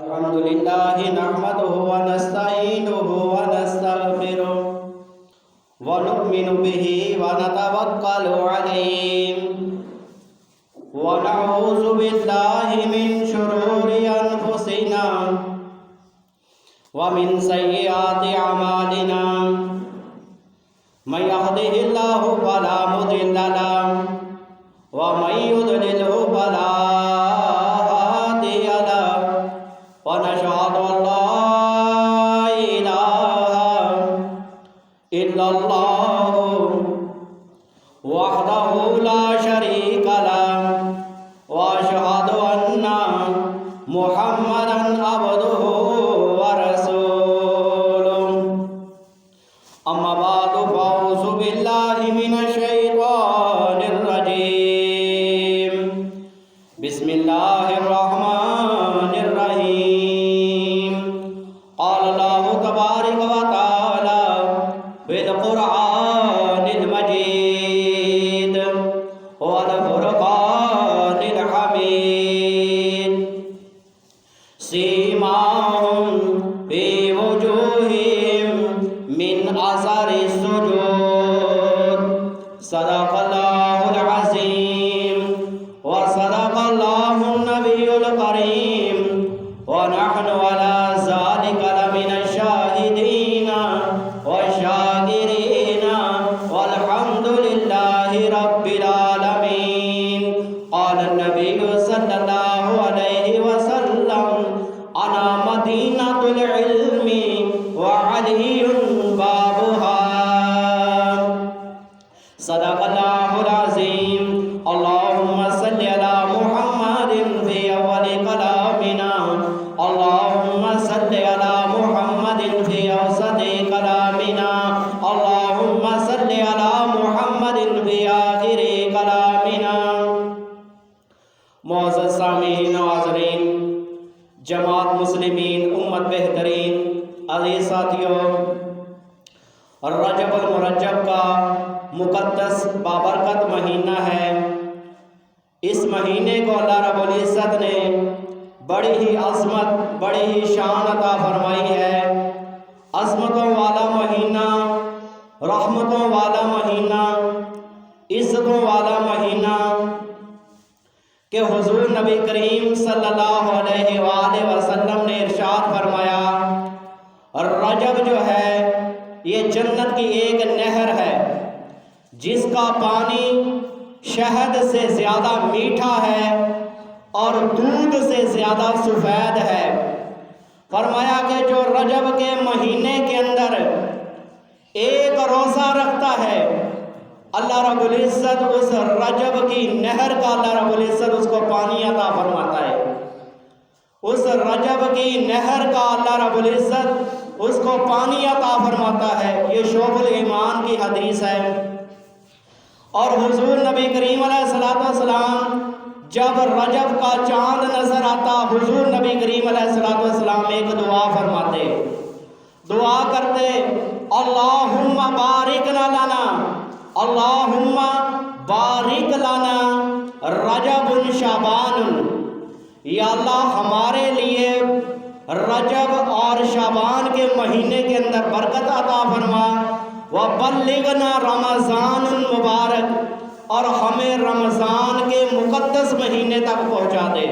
الحمد لله نحمده ونستعينه ونستغفره ونؤمن به ونتوكل عليه ونعوذ بالله من شرور أنفسنا ومن سيئات أعمالنا من يهده الله فلا مضل له ومن يضلله فلا هادي له ونشهد أن لا إله إلا الله وحده لا شريك له وأشهد أن محمدا عبده ورسوله أما بعد فأعوذ بالله من الشيطان الرجيم بسم الله الرحمن الرحيم قال الله تبارك وتعالى في القرآن المجيد والفرقان الحميد سيماهم في وجوههم من أثر السجود صدق الله العظيم وصدق الله النبي الكريم ونحن على ذلك لمن الشاهدين والشاكرين والحمد لله رب العالمين قال النبي صلى الله عليه وسلم أنا مدينة العلم وعلي بابها صدق الله العظيم اللهم صل على محمد في أول كلامنا اللهم صل على محمد في أوسط كلامنا اللهم صل على محمد في آخر كلامنا معزز سامعین و حاضرین، جماعت مسلمین امت بہترین، عزیز ساتھیوں، رجب المرجب کا مقدس بابرکت مہینہ ہے۔ اس مہینے کو اللہ رب العزت نے بڑی ہی عظمت، بڑی ہی شان عطا فرمائی ہے۔ عظمتوں والا مہینہ، رحمتوں والا مہینہ، عزتوں والا مہینہ کہ حضور نبی کریم صلی اللہ علیہ وآلہ وسلم نے ارشاد فرمایا، رجب جو ہے یہ جنت کی ایک نہر ہے جس کا پانی شہد سے زیادہ میٹھا ہے اور دودھ سے زیادہ سفید ہے۔ فرمایا کہ جو رجب کے مہینے کے اندر ایک روزہ رکھتا ہے، اللہ رب العزت اس رجب کی نہر کا اللہ رب العزت اس کو پانی عطا فرماتا ہے۔ اس رجب کی نہر کا اللہ رب العزت اس کو پانی عطا فرماتا ہے۔ یہ شعب الایمان کی حدیث ہے۔ اور حضور نبی کریم علیہ السلام جب رجب کا چاند نظر آتا، حضور نبی کریم علیہ السلام ایک دعا فرماتے، دعا کرتے، اللہم بارک لنا، اللہم بارک لنا رجب شعبان، یا اللہ ہمارے لیے رجب اور شعبان کے مہینے کے اندر برکت عطا فرما، وبلغنا رمضان المبارک، اور ہمیں رمضان کے مقدس مہینے تک پہنچا دے۔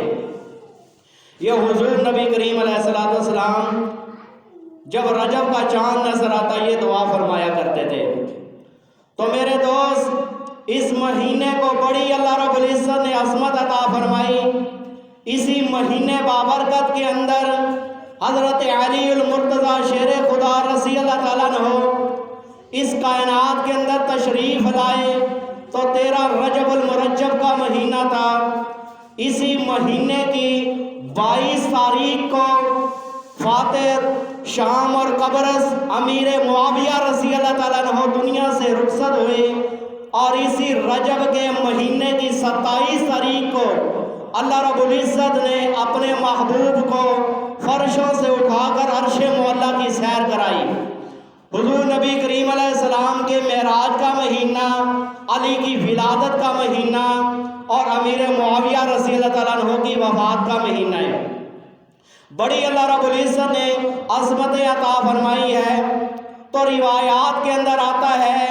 یہ حضور نبی کریم علیہ السلام جب رجب کا چاند نظر آتا یہ دعا فرمایا کرتے تھے۔ تو میرے دوست، اس مہینے کو بڑی اللہ رب العزت نے عظمت عطا فرمائی۔ اسی مہینے بابرکت کے اندر حضرت علی المرتضیٰ شیر خدا رضی اللہ تعالیٰ عنہ اس کائنات کے اندر تشریف لائے تو 13 رجب المرجب کا مہینہ تھا۔ اسی مہینے کی 22 تاریخ کو فاتح شام اور قبرص امیر معاویہ رضی اللہ تعالیٰ عنہ دنیا سے رخصت ہوئے، اور اسی رجب کے مہینے کی 27 تاریخ کو اللہ رب العزت نے اپنے محبوب کو فرشوں سے اٹھا کر عرش معلیٰ کی سیر کرائی۔ حضور نبی کریم علیہ السلام کے معراج کا مہینہ، علی کی ولادت کا مہینہ اور امیر معاویہ رضی اللہ تعالیٰ عنہ کی وفات کا مہینہ ہے۔ بڑی اللہ رب العزت نے عظمت عطا فرمائی ہے۔ تو روایات کے اندر آتا ہے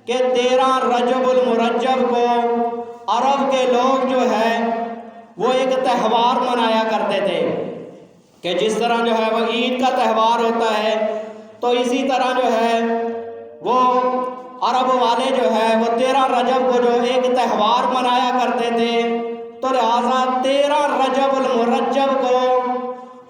کہ 13 رجب المرجب کو عرب کے لوگ جو ہے وہ ایک تہوار منایا کرتے تھے، کہ جس طرح جو ہے وہ عید کا تہوار ہوتا ہے، تو اسی طرح جو ہے وہ عرب والے جو ہے وہ 13 رجب کو جو ایک تہوار منایا کرتے تھے۔ تو لہٰذا 13 رجب المرجب کو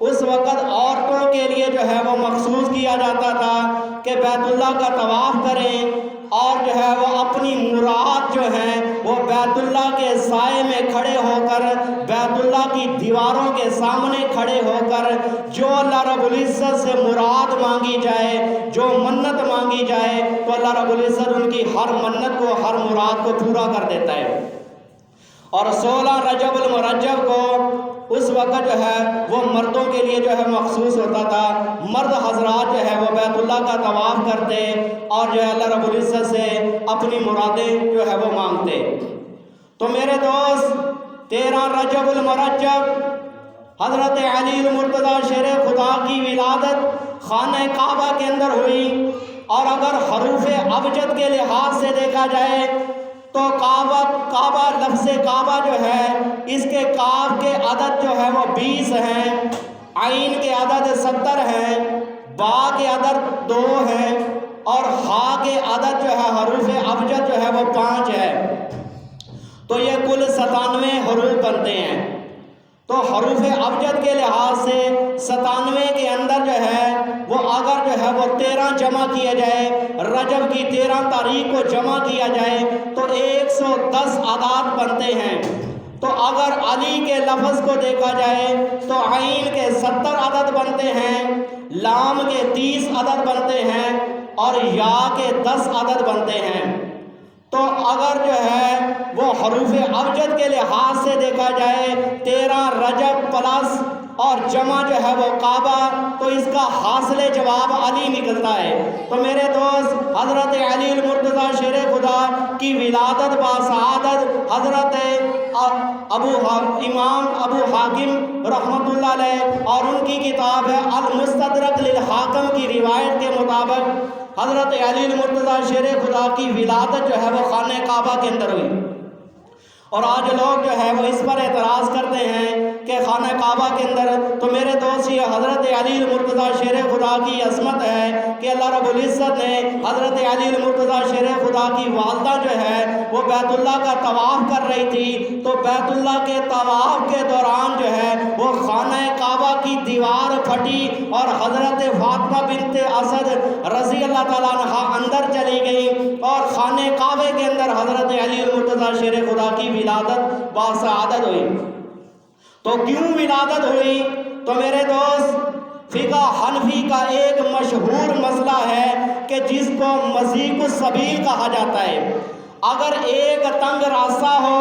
اس وقت عورتوں کے لیے جو ہے وہ مخصوص کیا جاتا تھا کہ بیت اللہ کا طواف کریں، اور جو ہے وہ اپنی مراد جو ہیں وہ بیت اللہ کے سائے میں کھڑے ہو کر، بیت اللہ کی دیواروں کے سامنے کھڑے ہو کر جو اللہ رب العزت سے مراد مانگی جائے، جو منت مانگی جائے، تو اللہ رب العزت ان کی ہر منت کو، ہر مراد کو پورا کر دیتا ہے۔ اور 16 رجب المرجب کو اس وقت جو ہے وہ مردوں کے لیے جو ہے مخصوص ہوتا تھا۔ مرد حضرات جو ہے وہ بیت اللہ کا طواف کرتے اور جو ہے اللہ رب العزت سے اپنی مرادیں جو ہے وہ مانگتے۔ تو میرے دوست 13 رجب المرجب حضرت علی المرتضیٰ شیر خدا کی ولادت خانہ کعبہ کے اندر ہوئی، اور اگر حروف ابجد کے لحاظ سے دیکھا جائے تو کعبہ لفظ کعبہ جو ہے اس کے کاف کے عدد جو ہے وہ 20 ہیں، عین کے عدد 70 ہیں، با کے عدد 2 ہیں، اور ہا کے عدد جو ہے حروف ابجد جو ہے وہ 5 ہے۔ تو یہ کل 97 حروف بنتے ہیں۔ تو حروف ابجد کے لحاظ سے 97 کے اندر جو ہے وہ اگر جو ہے وہ 13 جمع کیا جائے، رجب کی 13 تاریخ کو جمع کیا جائے تو 110 اعداد بنتے ہیں۔ تو اگر علی کے لفظ کو دیکھا جائے تو عین کے 70 عدد بنتے ہیں، لام کے 30 عدد بنتے ہیں، اور یا کے 10 عدد بنتے ہیں۔ تو اگر جو ہے وہ حروف ابجد کے لحاظ سے دیکھا جائے 13 رجب پلس اور جمع جو ہے وہ کعبہ، تو اس کا حاصل جواب علی نکلتا ہے۔ تو میرے دوست حضرت علی المرتضیٰ شیر خدا کی ولادت باسعادت حضرت امام ابو حاکم رحمۃ اللہ علیہ، اور ان کی کتاب ہے المستدرک للحاکم کی روایت کے مطابق حضرت علی المرتضیٰ شیر خدا کی ولادت جو ہے وہ خانہ کعبہ کے اندر ہوئی۔ اور آج لوگ جو ہے وہ اس پر اعتراض کرتے ہیں کہ خانہ کعبہ کے اندر، تو میرے دوست یہ حضرت علی المرتضیٰ شیر خدا کی عظمت ہے کہ اللہ رب العزت نے حضرت علی المرتضیٰ شیر خدا کی والدہ جو ہے وہ بیت اللہ کا طواف کر رہی تھی، تو بیت اللہ کے طواف کے دوران جو ہے وہ خانہ کعبہ کی دیوار پھٹی اور حضرت فاطمہ بنت اسد رضی اللہ تعالیٰ عنہا اندر چلی گئی، اور خانہ کعبے کے اندر حضرت علی المرتضیٰ شیر خدا کی ولادت باسعادت ہوئی۔ تو کیوں ولادت ہوئی؟ تو میرے دوست فقہ حنفی کا ایک مشہور مسئلہ ہے کہ جس کو مضیق السبیل کہا جاتا ہے۔ اگر ایک تنگ راستہ ہو،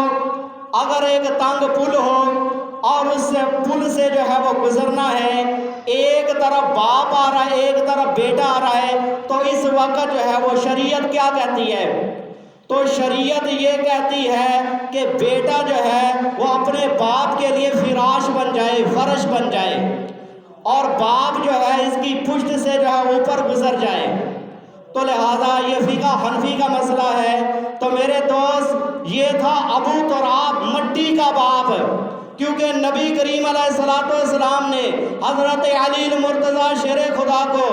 اگر ایک تنگ پل ہو اور اس سے پل سے جو ہے وہ گزرنا ہے، ایک طرف باپ آ رہا ہے، ایک طرف بیٹا آ رہا ہے، تو اس وقت جو ہے وہ شریعت کیا کہتی ہے؟ تو شریعت یہ کہتی ہے کہ بیٹا جو ہے وہ اپنے باپ کے لیے فراش بن جائے، فرش بن جائے، اور باپ جو ہے اس کی پشت سے جو ہے اوپر گزر جائے۔ تو لہذا یہ فقہ حنفی کا مسئلہ ہے۔ تو میرے دوست یہ تھا ابو تراب، مٹی کا باپ، کیونکہ نبی کریم علیہ السلام نے حضرت علی المرتضیٰ شیر خدا کو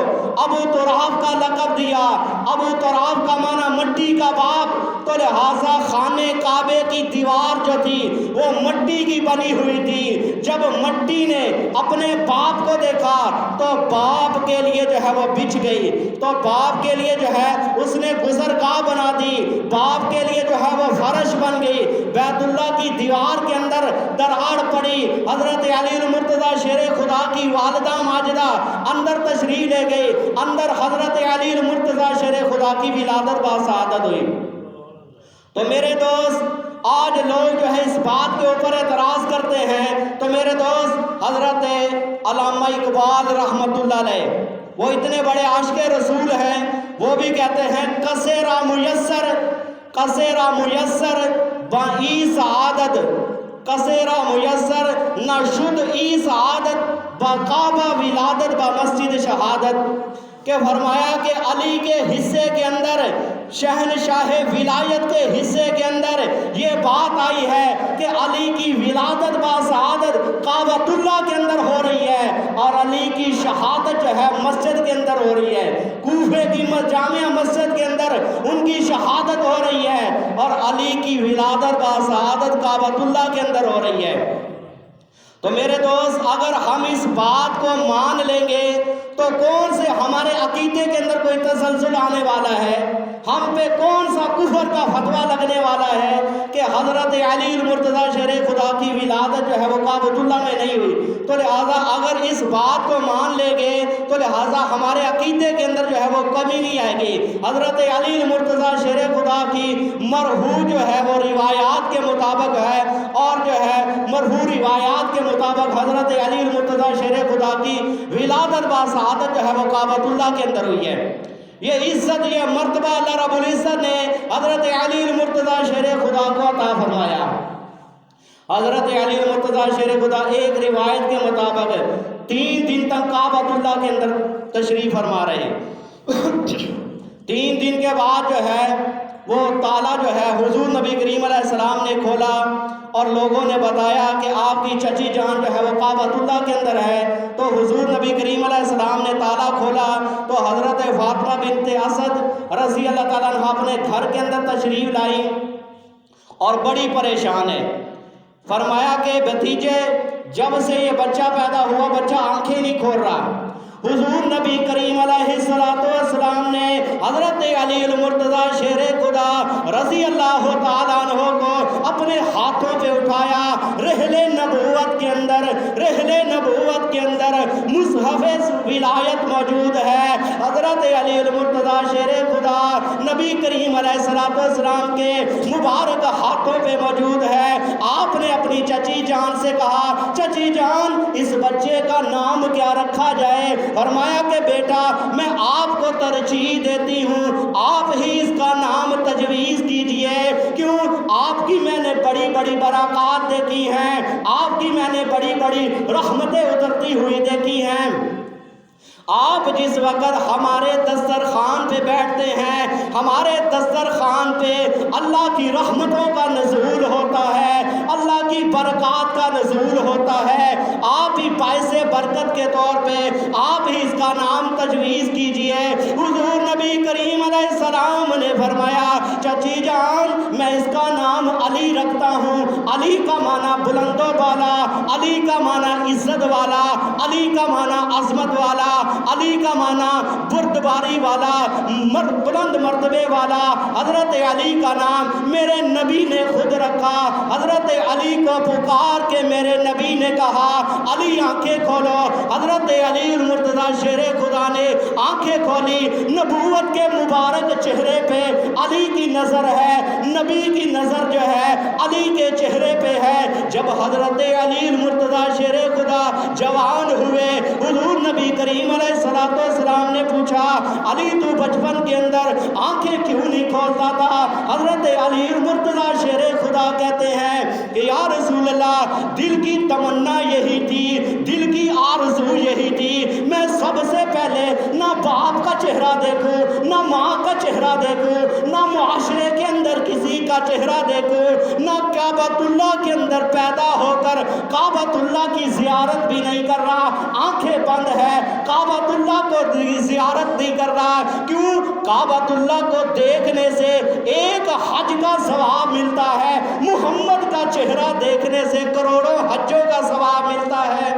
ابو تراب کا لقب دیا۔ ابو تراب کا معنی مٹی کا باپ، تو لہٰذا خانہ کعبے کی دیوار جو تھی وہ مٹی کی بنی ہوئی تھی۔ جب مٹی نے اپنے باپ کو دیکھا تو باپ کے لیے جو ہے وہ بچھ گئی، تو باپ کے لیے جو ہے اس نے گزرگاہ بنا دی، باپ کے لیے جو ہے وہ فرش بن گئی۔ بیت اللہ کی دیوار کے اندر دراڑ پڑی، حضرت علی المرتضیٰ شیر خدا کی والدہ ماجدہ اندر تشریف لے گئی، اندر حضرت علی المرتضیٰ شیر خدا کی ولادت باسعادت ہوئی۔ تو میرے دوست آج لوگ جو ہے اس بات کے اوپر اعتراض کرتے ہیں، تو میرے دوست حضرت علامہ اقبال رحمۃ اللہ علیہ وہ اتنے بڑے عاشق رسول ہیں، وہ بھی کہتے ہیں کسیرا میسر با ای سعادت کثیرہ میسر نہ شد ای سعادت با کعبہ ولادت با مسجد شہادت، کہ فرمایا کہ علی کے حصے کے اندر، شہنشاہ ولایت کے حصے کے اندر یہ بات آئی ہے کہ علی کی ولادت با سعادت کعبۃ اللہ کے اندر ہو رہی ہے، اور علی کی شہادت جو ہے مسجد کے اندر ہو رہی ہے، کوفے کی جامع مسجد کے اندر ان کی شہادت ہو رہی ہے، اور علی کی ولادت با سعادت کعبۃ اللہ کے اندر ہو رہی ہے۔ تو میرے دوست، اگر ہم اس بات کو مان لیں گے تو کون سے ہمارے عقیدے کے اندر کوئی تزلزل آنے والا ہے؟ ہم پہ کون سا کفر کا فتویٰ لگنے والا ہے کہ حضرت علی المرتضیٰ شیر خدا کی ولادت جو ہے وہ کعبۃ اللہ میں نہیں ہوئی؟ تو لہٰذا اگر اس بات کو مان لیں گے تو لہٰذا ہمارے عقیدے کے اندر جو ہے وہ کمی نہیں آئے گی۔ حضرت علی المرتضیٰ شیر خدا کی مرہو جو ہے وہ روایات کے مطابق ہے، اور جو ہے مرہو روایات کے مطابق حضرت علی المرتضیٰ شیر خدا کی ولادت با سعادت جو ہے وہ کعبۃ اللہ کے اندر ہوئی ہے۔ یہ عزت، یہ مرتبہ اللہ رب العزت نے حضرت علی المرتضیٰ شیر خدا کو عطا فرمایا۔ حضرت علی المرتضیٰ شیر خدا ایک روایت کے مطابق 3 دن تک کعبۃ اللہ کے اندر تشریف فرما رہے۔ 3 دن کے بعد جو ہے وہ تالا جو ہے حضور نبی کریم علیہ السلام نے کھولا، اور لوگوں نے بتایا کہ آپ کی چچی جان جو ہے وہ کعبۃ اللہ کے اندر ہے۔ تو حضور نبی کریم علیہ السلام نے تالا کھولا تو حضرت فاطمہ بنت اسد رضی اللہ تعالیٰ عنہ اپنے گھر کے اندر تشریف لائی اور بڑی پریشان ہے۔ فرمایا کہ بھتیجے، جب سے یہ بچہ پیدا ہوا بچہ آنکھیں نہیں کھول رہا۔ حضور نبی کریم علیہ السلام نے حضرت علی المرتضیٰ شیر خدا رضی اللہ تعالیٰ عنہ کو اپنے ہاتھوں پہ اٹھایا، رحل نبوت کے اندر مصحف ولایت موجود ہے۔ حضرت علی المرتضیٰ شیر خدا نبی کریم علیہ السلام کے مبارک ہاتھوں پہ موجود ہے۔ آپ نے اپنی چچی جان سے کہا، چچی جان اس بچے کا نام کیا رکھا جائے؟ فرمایا کہ بیٹا، میں آپ کو ترجیح دیتی ہوں، آپ ہی اس کا نام تجویز کیجئے۔ کیوں؟ آپ کی میں نے بڑی بڑی برکات دیکھی ہیں، آپ کی میں نے بڑی بڑی رحمتیں اترتی ہوئی دیکھی ہیں۔ آپ جس وقت ہمارے دسترخوان پہ بیٹھتے ہیں، ہمارے دسترخوان پہ اللہ کی رحمتوں کا نزول ہوتا ہے، اللہ کی برکات کا نزول ہوتا ہے۔ آپ ہی باعث برکت کے طور پہ آپ ہی اس کا نام تجویز کیجئے۔ حضور نبی کریم علیہ السلام نے فرمایا، چچی جان میں اس کا نام علی رکھتا ہوں۔ علی کا معنی بلند و بالا، علی کا معنی عزت والا، علی کا معنی عظمت والا، علی کا معنی بردباری والا، بلند مرتبے والا۔ حضرت علی کا نام میرے نبی نے خود رکھا۔ حضرت علی کو پکار کے میرے نبی نے کہا، علی آنکھیں کھولو۔ حضرت علی المرتضیٰ شیر خدا نے آنکھیں کھولی، نبوت کے مبارک چہرے پہ علی کی نظر ہے، نبی کی نظر جو ہے علی کے چہرے پہ ہے۔ جب حضرت علی المرتضیٰ شیر خدا جوان ہوئے، حضور نبی کریم علیہ السلام نے پوچھا، علی تو بچپن کے اندر آنکھیں کیوں نہیں کھولتا تھا؟ حضرت علی المرتضیٰ شیر خدا کہتے ہیں کہ یا رسول اللہ، دل کی تمنا یہی تھی، دل کی آرزو یہی تھی، میں سب سے پہلے نہ باپ کا چہرہ دیکھوں، نہ ماں کا چہرہ دیکھوں، نہ معاشرے کے اندر کسی کا چہرہ دیکھوں، نہ کعبۃ اللہ کے اندر پیدا ہو کر کعبۃ اللہ کی زیارت بھی نہیں کر رہا، آنکھیں بند ہے، کعبۃ اللہ کو زیارت نہیں کر رہا۔ کیوں؟ کعبۃ اللہ کو دیکھنے سے ایک حج کا ثواب ملتا ہے، محمد کا چہرہ دیکھنے سے کروڑوں حجوں کا ثواب ملتا ہے۔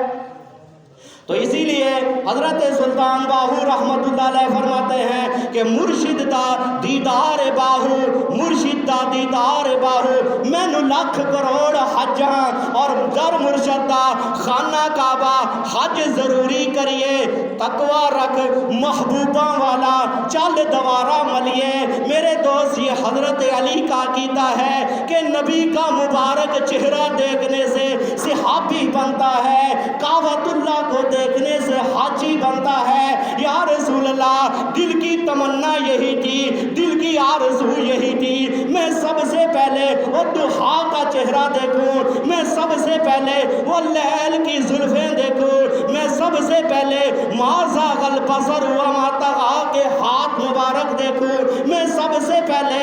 تو اسی لیے حضرت سلطان باہو رحمت اللہ علیہ فرماتے ہیں کہ مرشد دا دیدار باہو، مرشد دا دیدار باہو، مینو لکھ کروڑ حجاں اور در مرشد دا خانہ کعبہ حج ضروری کریے، تقوی رکھ محبوباں والا چل دوارا ملیے۔ میرے دوست، یہ حضرت علی کا عقیدہ ہے کہ نبی کا مبارک چہرہ دیکھنے سے صحابی بنتا ہے، کعبۃ اللہ کو دیکھنے سے حاجی بنتا ہے۔ یا رسول اللہ، دل کی تمنا یہی تھی، دل کی آرزو یہی تھی میں سب سے پہلے وہ ضحیٰ کا چہرہ دیکھوں، میں سب سے پہلے وہ لیل کی زلفیں دیکھوں، میں سب سے پہلے ما زاغ البصر وما طغیٰ کے ہاتھ مبارک دیکھوں، میں سب سے پہلے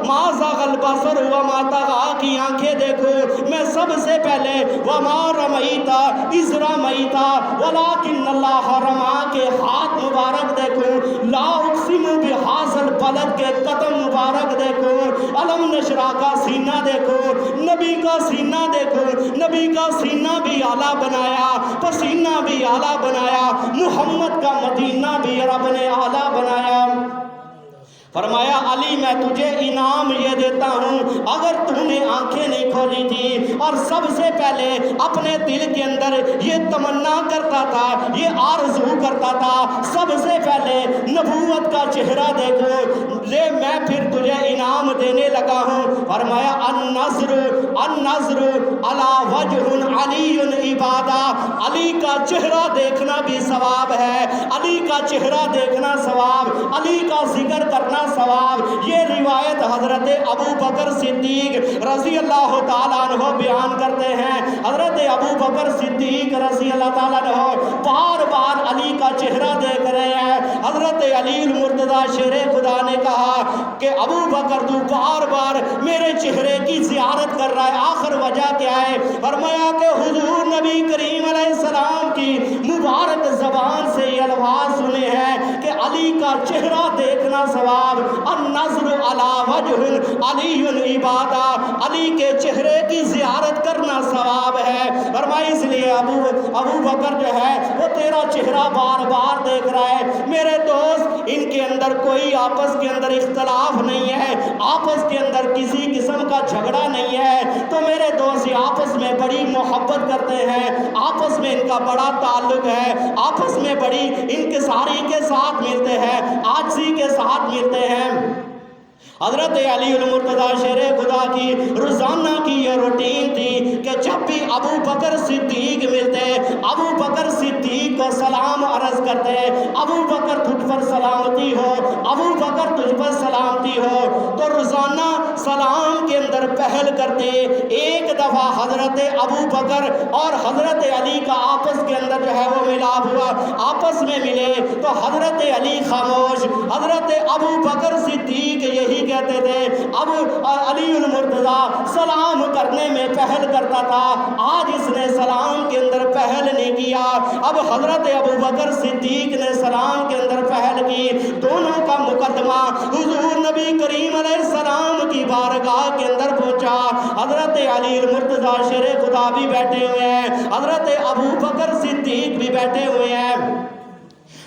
ما زاغ البصر وما طغیٰ کی آنکھیں دیکھوں، میں سب سے پہلے وما رمیت اذ رمیت ولکن اللہ رمی کے ہاتھ مبارک دیکھوں، لا اقسم بہذا البلد کے قدم مبارک دیکھوں، علم نشرح کا سینہ دیکھو، نبی کا سینہ دیکھو، نبی کا سینہ بھی اعلیٰ بنایا، پسینہ بھی اعلیٰ بنایا، محمد کا مدینہ بھی رب نے اعلیٰ بنایا۔ فرمایا علی میں تجھے انعام یہ دیتا ہوں، اگر تو نے آنکھیں نہیں کھولی تھی اور سب سے پہلے اپنے دل کے اندر یہ تمنا کرتا تھا، یہ آرزو کرتا تھا سب سے پہلے نبوت کا چہرہ دیکھو، لے میں پھر تجھے انعام دینے لگا ہوں۔ فرمایا النظر علی وجہ علی عبادہ، علی کا چہرہ دیکھنا بھی ثواب ہے، علی کا چہرہ دیکھنا ثواب، علی کا ذکر کرنا ثواب۔ یہ روایت حضرت ابو بکر صدیق رضی اللہ تعالیٰ عنہ بیان کرتے ہیں۔ حضرت ابو بکر صدیق رضی اللہ تعالیٰ عنہ بار بار علی کا چہرہ دیکھ رہے ہیں۔ حضرت علی المرتضیٰ شیر خدا نے کہا کہ ابو بکر تو بار بار میرے چہرے کی زیارت کر رہا ہے، آخر وجہ کیا ہے؟ فرمایا کہ حضور نبی کریم علیہ السلام کی مبارک زبان سے یہ الفاظ سنے ہیں کہ علی کا چہرہ دیکھنا ثواب، النظر علی وجہ علی عبادہ، علی کے چہرے کی زیارت کرنا ثواب ہے۔ فرمایا اس لیے ابو بکر جو ہے وہ تیرا چہرہ بار بار دیکھ رہا ہے۔ میرے دوست ان کے اندر کوئی آپس کے اندر اختلاف نہیں ہے، آپس کے اندر کسی قسم کا جھگڑا نہیں ہے، تو میرے دوست یہ آپس میں بڑی محبت کرتے ہیں، آپس میں ان کا بڑا تعلق ہے، آپس میں بڑی انکساری کے ساتھ ملتے ہیں، عاجزی کے ساتھ ملتے ہیں۔ حضرت علی المرتضیٰ شیر خدا کی روزانہ کی یہ روٹین تھی کہ جب بھی ابو بکر صدیق ملتے، ابو بکر صدیق کو سلام عرض کرتے، ابو بکر تجھ پر سلامتی ہو، ابو بکر تجھ پر سلامتی ہو، تو روزانہ سلام کے اندر پہل کرتے۔ ایک دفعہ حضرت ابو بکر اور حضرت علی کا آپس کے اندر جو ہے وہ ملاپ ہوا، آپس میں ملے تو حضرت علی خاموش، حضرت ابو بکر صدیق یہی کہتے تھے، اب علی المرتضیٰ سلام کرنے میں پہل کرتا تھا، آج اس نے سلام کے اندر پہل نہیں کیا۔ اب حضرت ابو بکر صدیق نے سلام کے اندر پہل کی، دونوں کا مقدمہ حضور نبی کریم علیہ السلام کی بارگاہ کے اندر پہنچا۔ حضرت علی المرتضیٰ شیر خدا بھی بیٹھے ہوئے ہیں، حضرت ابو بکر صدیق بھی بیٹھے ہوئے ہیں۔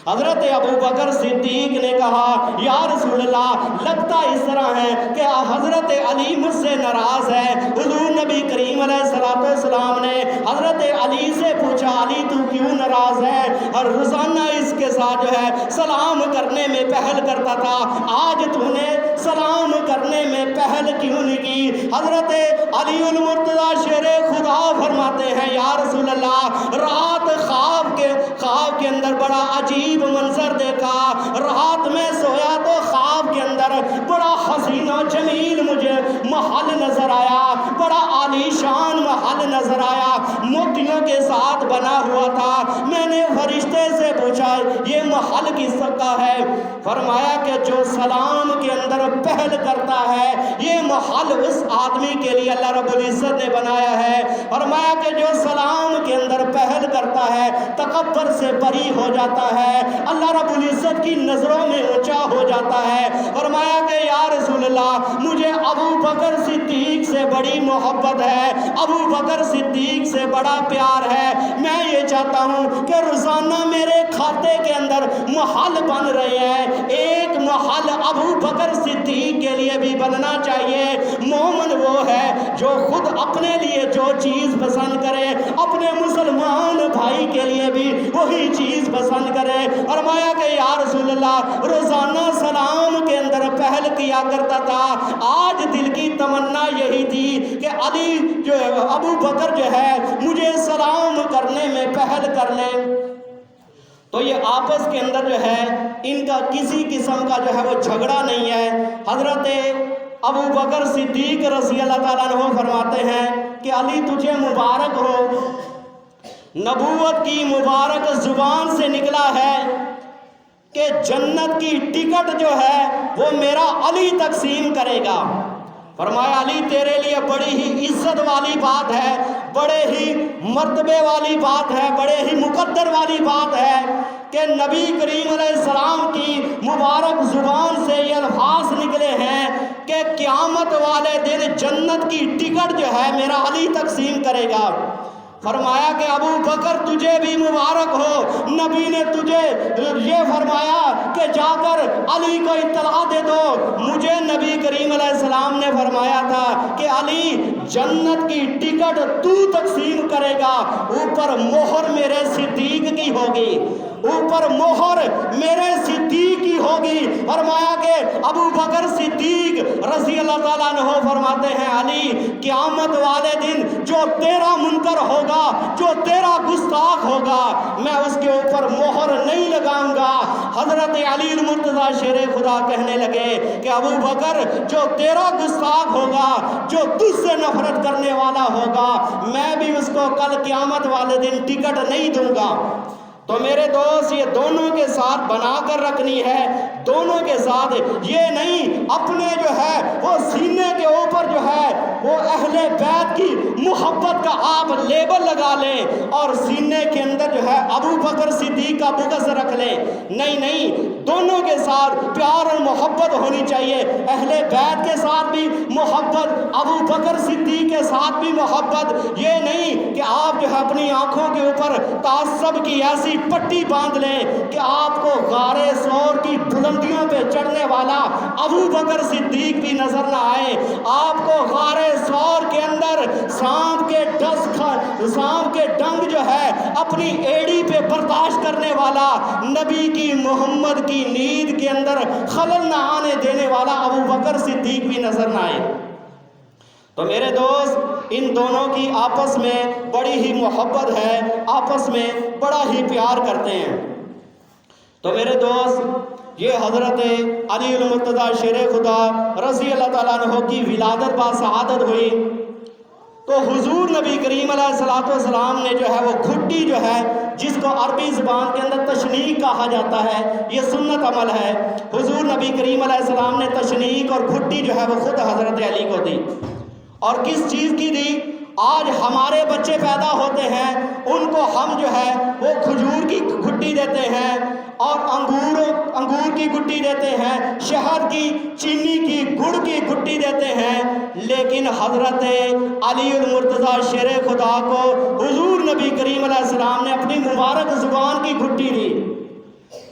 حضرت ابو بکر صدیق نے کہا یا رسول اللہ لگتا اس طرح ہے کہ حضرت علی مجھ سے ناراض ہے۔ حضور نبی کریم علیہ السلام نے حضرت علی سے پوچھا علی تو کیوں ناراض ہے؟ اور روزانہ اس کے ساتھ جو ہے سلام کرنے میں پہل کرتا تھا، آج تو نے سلام کرنے میں پہل کیوں نہیں کی؟ حضرت علی المرتضیٰ شیر خدا فرماتے ہیں یا رسول اللہ رات خواب کے اندر بڑا عجیب منظر دیکھا، رات میں سویا تو خواب کے اندر بڑا حسین و جمیل مجھے محل نظر آیا، بڑا عالی شان محل نظر آیا، موتیوں کے ساتھ بنا ہوا تھا۔ میں نے فرشتے سے پوچھا یہ محل کس کا ہے؟ فرمایا کہ جو سلام کے اندر پہل کرتا ہے یہ محل اس آدمی کے لیے اللہ رب العزت نے بنایا ہے۔ فرمایا کہ جو سلام کے اندر پہل کرتا ہے تکبر سے بری ہو جاتا ہے، اللہ رب العزت کی نظروں میں اونچا ہو جاتا ہے۔ فرمایا کہ یا رسول اللہ مجھے ابو بکر صدیق سے بڑی محبت ہے، ابو بکر صدیق سے بڑا پیار ہے، میں یہ چاہتا ہوں کہ روزانہ میرے کھاتے کے اندر محل بن رہے ہیں، ایک محل ابو بکر صدیق کے لیے بھی بننا چاہیے۔ مومن وہ ہے جو خود اپنے لیے جو چیز پسند کرے اپنے مسلمان بھائی کے لیے بھی وہی چیز پسند کرے۔ فرمایا کہ یا رسول اللہ روزانہ سلام کے اندر پہل کیا کرتا تھا، آج دل کی تمنا یہی تھی کہ علی جو ابو بکر جو ہے مجھے سلام کرنے میں پہل کر لے۔ تو یہ آپس کے اندر جو ہے ان کا کسی قسم کا جو ہے وہ جھگڑا نہیں ہے۔ حضرت ابو بکر صدیق رضی اللہ تعالیٰ عنہ فرماتے ہیں کہ علی تجھے مبارک ہو، نبوت کی مبارک زبان سے نکلا ہے کہ جنت کی ٹکٹ جو ہے وہ میرا علی تقسیم کرے گا۔ فرمایا علی تیرے لیے بڑی ہی عزت والی بات ہے، بڑے ہی مرتبے والی بات ہے، بڑے ہی مقدر والی بات ہے کہ نبی کریم علیہ السلام کی مبارک زبان سے یہ الفاظ نکلے ہیں کہ قیامت والے دن جنت کی ٹکٹ جو ہے میرا علی تقسیم کرے گا۔ فرمایا کہ ابو بکر تجھے بھی مبارک ہو، نبی نے تجھے یہ فرمایا کہ جا کر علی کو اطلاع دے دو۔ مجھے نبی کریم علیہ السلام نے فرمایا تھا کہ علی جنت کی ٹکٹ تو تقسیم کرے گا، اوپر مہر میرے صدیق کی ہوگی، اوپر مہر میرے صدیق کی ہوگی۔ فرمایا کہ ابو بکر صدیق رضی اللہ تعالیٰ عنہ فرماتے ہیں علی قیامت والے دن جو تیرا منکر ہوگا، جو تیرا گستاخ ہوگا، میں اس کے اوپر مہر نہیں لگاؤں گا۔ حضرت علی المرتضیٰ شیر خدا کہنے لگے کہ ابو بکر جو تیرا گستاخ ہوگا، جو تجھ سے نفرت کرنے والا ہوگا، میں بھی اس کو کل قیامت والے دن ٹکٹ نہیں دوں گا۔ تو میرے دوست یہ دونوں کے ساتھ بنا کر رکھنی ہے، دونوں کے ساتھ یہ نہیں اپنے جو ہے وہ سینے کے اوپر جو ہے وہ اہل بیت کی محبت کا آپ لیبل لگا لیں اور سینے کے اندر جو ہے ابو بکر صدیق کا بغض رکھ لیں۔ نہیں، دونوں کے ساتھ پیار اور محبت ہونی چاہیے، اہل بیت کے ساتھ بھی محبت، ابو بکر صدیق کے ساتھ بھی محبت۔ یہ نہیں کہ آپ جو ہے اپنی آنکھوں کے اوپر تعصب کی ایسی پٹی باندھ لیں کہ آپ کو غار ثور کی بلندیوں پہ چڑھنے والا ابو بکر صدیق بھی نظر نہ آئے، آپ کو غار ثور کے اندر سانپ کے ڈنگ جو ہے اپنی ایڑی پہ برداشت کرنے والا، نبی کی محمد کی نیند کے اندر خلل نہ آنے دینے والا ابو بکر صدیق بھی نظر نہ آئے۔ تو میرے دوست ان دونوں کی آپس میں بڑی ہی محبت ہے، آپس میں بڑا ہی پیار کرتے ہیں۔ تو میرے دوست یہ حضرت علی المرتضیٰ شیر خدا رضی اللہ تعالیٰ عنہ کی ولادت با سعادت ہوئی تو حضور نبی کریم علیہ السلام نے جو ہے وہ گھٹی جو ہے جس کو عربی زبان کے اندر تشنیق کہا جاتا ہے، یہ سنت عمل ہے، حضور نبی کریم علیہ السلام نے تشنیق اور گھٹی جو ہے وہ خود حضرت علی کو دی۔ اور کس چیز کی دی؟ آج ہمارے بچے پیدا ہوتے ہیں ان کو ہم جو ہے وہ کھجور کی گھٹی دیتے ہیں اور انگور کی گھٹی دیتے ہیں، شہد کی، چینی کی، گڑ کی گھٹی دیتے ہیں، لیکن حضرت علی المرتضیٰ شیر خدا کو حضور نبی کریم علیہ السلام نے اپنی مبارک زبان کی گھٹی دی۔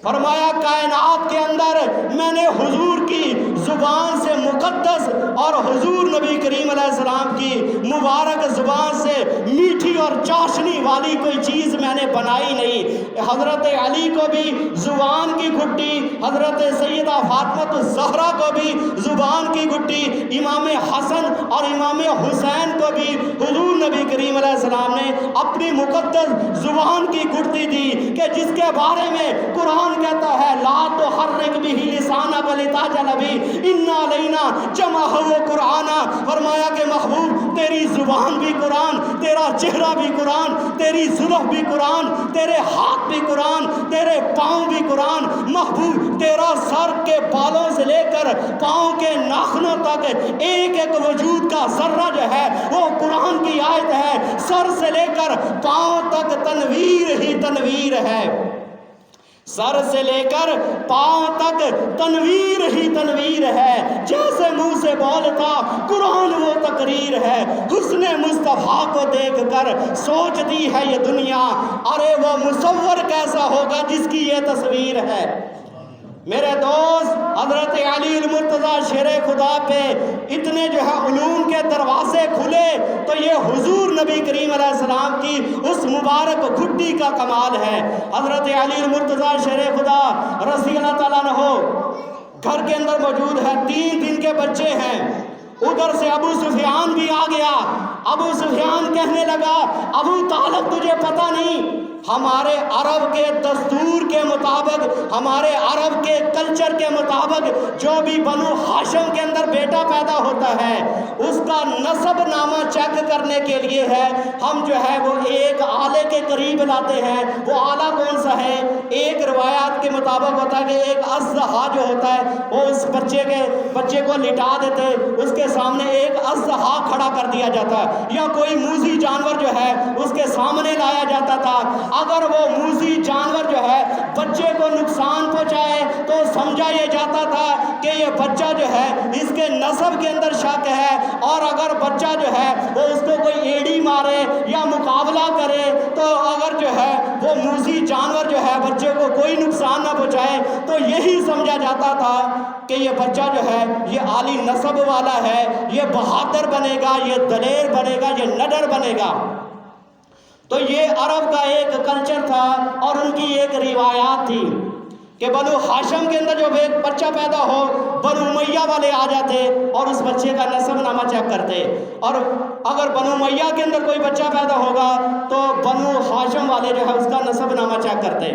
فرمایا کائنات کے اندر میں نے حضور کی زبان سے مقدس اور حضور نبی کریم علیہ السلام کی مبارک زبان سے میٹھی اور چاشنی والی کوئی چیز میں نے بنائی نہیں۔ حضرت علی کو بھی زبان کی گھٹی، حضرت سیدہ فاطمہ الزہرا کو بھی زبان کی گھٹی، امام حسن اور امام حسین کو بھی حضور نبی کریم علیہ السلام نے اپنی مقدس زبان کی گھٹی دی کہ جس کے بارے میں قرآن کہتا ہے لا تحرک بہ لسانک لتعجل بہ انا علینا جمعہ و قرآن۔ فرمایا کہ محبوب تیری زبان بھی قرآن، تیرا چہرہ بھی قرآن، تیری زلف بھی قرآن، تیرے ہاتھ بھی قرآن، تیرے پاؤں بھی قرآن۔ محبوب تیرا سر کے بالوں سے لے کر پاؤں کے ناخنوں تک ایک ایک وجود کا ذرہ جو ہے وہ قرآن کی آیت ہے، سر سے لے کر پاؤں تک تنویر ہی تنویر ہے، سر سے لے کر پاؤں تک تنویر ہی تنویر ہے، جیسے منہ سے بولتا قرآن وہ تقریر ہے، حسن مصطفیٰ کو دیکھ کر سوچتی ہے یہ دنیا ارے وہ مصور کیسا ہوگا جس کی یہ تصویر ہے۔ میرے دوست حضرت علی المرتضیٰ شیر خدا پہ اتنے جو ہے علوم کے دروازے کھلے تو یہ حضور نبی کریم علیہ السلام کی اس مبارک گھٹی کا کمال ہے۔ حضرت علی المرتضیٰ شیر خدا رضی اللہ تعالیٰ عنہ گھر کے اندر موجود ہے، 3 دن کے بچے ہیں، ادھر سے ابو سفیان بھی آ گیا۔ ابو سفیان کہنے لگا ابو طالب تجھے پتہ نہیں ہمارے عرب کے دستور کے مطابق، ہمارے عرب کے کلچر کے مطابق جو بھی بنو ہاشم کے اندر بیٹا پیدا ہوتا ہے اس کا نسب نامہ چیک کرنے کے لیے ہے ہم جو ہے وہ ایک آلے کے قریب لاتے ہیں۔ وہ آلہ کون سا ہے؟ ایک روایات کے مطابق ہوتا ہے کہ ایک اژدہا جو ہوتا ہے وہ اس بچے کو لٹا دیتے، اس کے سامنے ایک اژدہا کھڑا کر دیا جاتا ہے، یا کوئی موذی جانور جو ہے اس کے سامنے لایا جاتا تھا۔ اگر وہ موذی جانور جو ہے بچے کو نقصان پہنچائے تو سمجھا یہ جاتا تھا کہ یہ بچہ جو ہے اس کے نسب کے اندر شک ہے، اور اگر بچہ جو ہے وہ اس کو کوئی ایڑی مارے یا مقابلہ کرے تو اگر جو ہے وہ موذی جانور جو ہے بچے کو کوئی نقصان نہ پہنچائے تو یہی سمجھا جاتا تھا کہ یہ بچہ جو ہے یہ عالی نسب والا ہے، یہ بہادر بنے گا، یہ دلیر بنے گا، یہ نڈر بنے گا۔ تو یہ عرب کا ایک کلچر تھا اور ان کی ایک روایات تھی کہ بنو ہاشم کے اندر جو ایک بچہ پیدا ہو بنو امیہ والے آ جاتے اور اس بچے کا نسب نامہ چیک کرتے، اور اگر بنو امیہ کے اندر کوئی بچہ پیدا ہوگا تو بنو ہاشم والے جو ہے اس کا نسب نامہ چیک کرتے۔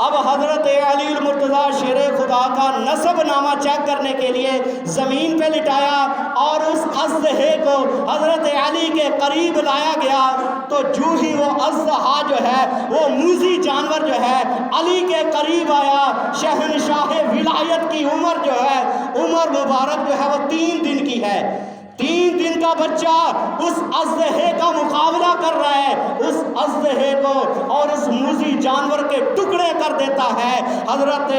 اب حضرت علی المرتضیٰ شیر خدا کا نسب نامہ چیک کرنے کے لیے زمین پہ لٹایا اور اس اژدہے کو حضرت علی کے قریب لایا گیا، تو جو ہی وہ اژدہا جو ہے وہ موذی جانور جو ہے علی کے قریب آیا، شہنشاہ ولایت کی عمر جو ہے، عمر مبارک جو ہے وہ 3 دن کی ہے، 3 دن کا بچہ اس اژدہے کا مقابلہ کر رہا ہے، اس اژدہے کو اور اس موذی جانور کے ٹکڑے کر دیتا ہے۔ حضرت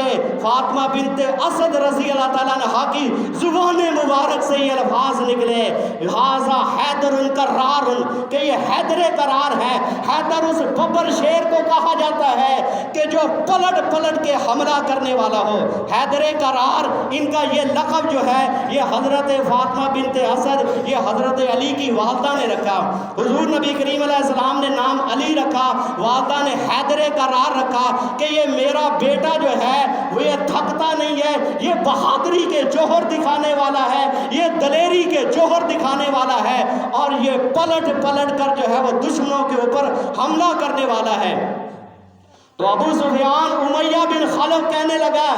فاطمہ بنت اسد رضی اللہ تعالیٰ عنہا کی زبان مبارک سے یہ الفاظ نکلے، ھذا حیدر کرار، کہ یہ حیدر کرار ہے۔ حیدر اس ببر شیر کو کہا جاتا ہے کہ جو پلٹ پلٹ کے حملہ کرنے والا ہو، حیدر کرار ان کا یہ لقب جو ہے یہ حضرت فاطمہ بنت اسد یہ حضرت علی کی والدہ نے رکھا۔ حضور نبی کریم علیہ السلام نے نام علی رکھا، والدہ نے حیدر کرار رکھا کہ یہ میرا بیٹا جو ہے وہ یہ تھکتا نہیں ہے، یہ بہادری کے جوہر دکھانے والا ہے، یہ دلیری کے جوہر دکھانے والا ہے، اور یہ پلٹ پلٹ کر جو ہے وہ دشمنوں کے اوپر حملہ کرنے والا ہے۔ تو ابو سفیان امیہ بن خلف کہنے لگا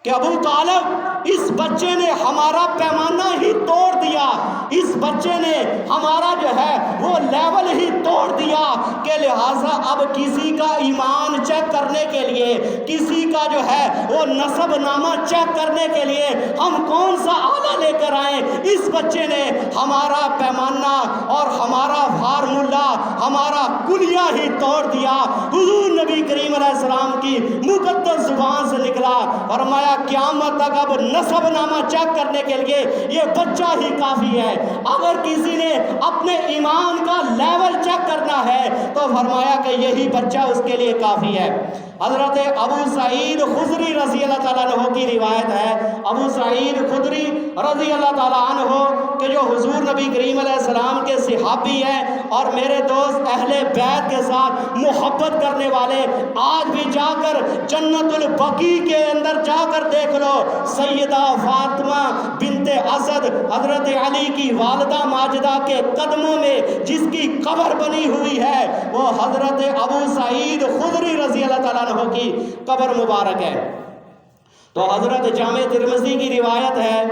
کہ ابو طالب اس بچے نے ہمارا پیمانہ ہی توڑ دیا، اس بچے نے ہمارا جو ہے وہ لیول ہی توڑ دیا، کہ لہٰذا اب کسی کا ایمان چیک کرنے کے لیے، کسی کا جو ہے وہ نسب نامہ چیک کرنے کے لیے ہم کون سا آلہ لے کر آئیں؟ اس بچے نے ہمارا پیمانہ اور ہمارا فارمولہ، ہمارا کلیہ ہی توڑ دیا۔ حضور نبی کریم علیہ السلام کی مقدس زبان سے نکلا، فرمایا قیامت تک اب نسب نامہ چیک کرنے کے لیے یہ بچہ ہی کافی ہے۔ اگر کسی نے اپنے ایمان کا لیول چیک کرنا ہے تو فرمایا کہ یہی بچہ اس کے لیے کافی ہے۔ حضرت ابو سعید خدری رضی اللہ تعالیٰ عنہ کی روایت ہے، ابو سعید خدری رضی اللہ تعالیٰ عنہ کہ جو حضور نبی کریم علیہ السلام کے صحابی ہیں اور میرے دوست اہل بیت کے ساتھ محبت کرنے والے، آج بھی جا کر جنت البقیع کے اندر جا کر دیکھ لو، سیدہ فاطمہ بنت اسد حضرت علی کی والدہ ماجدہ کے قدموں میں جس کی قبر بنی ہوئی ہے وہ حضرت ابو سعید خدری رضی اللہ تعالیٰ عنہ کی قبر مبارک ہے۔ تو حضرت جامع ترمذی کی روایت ہے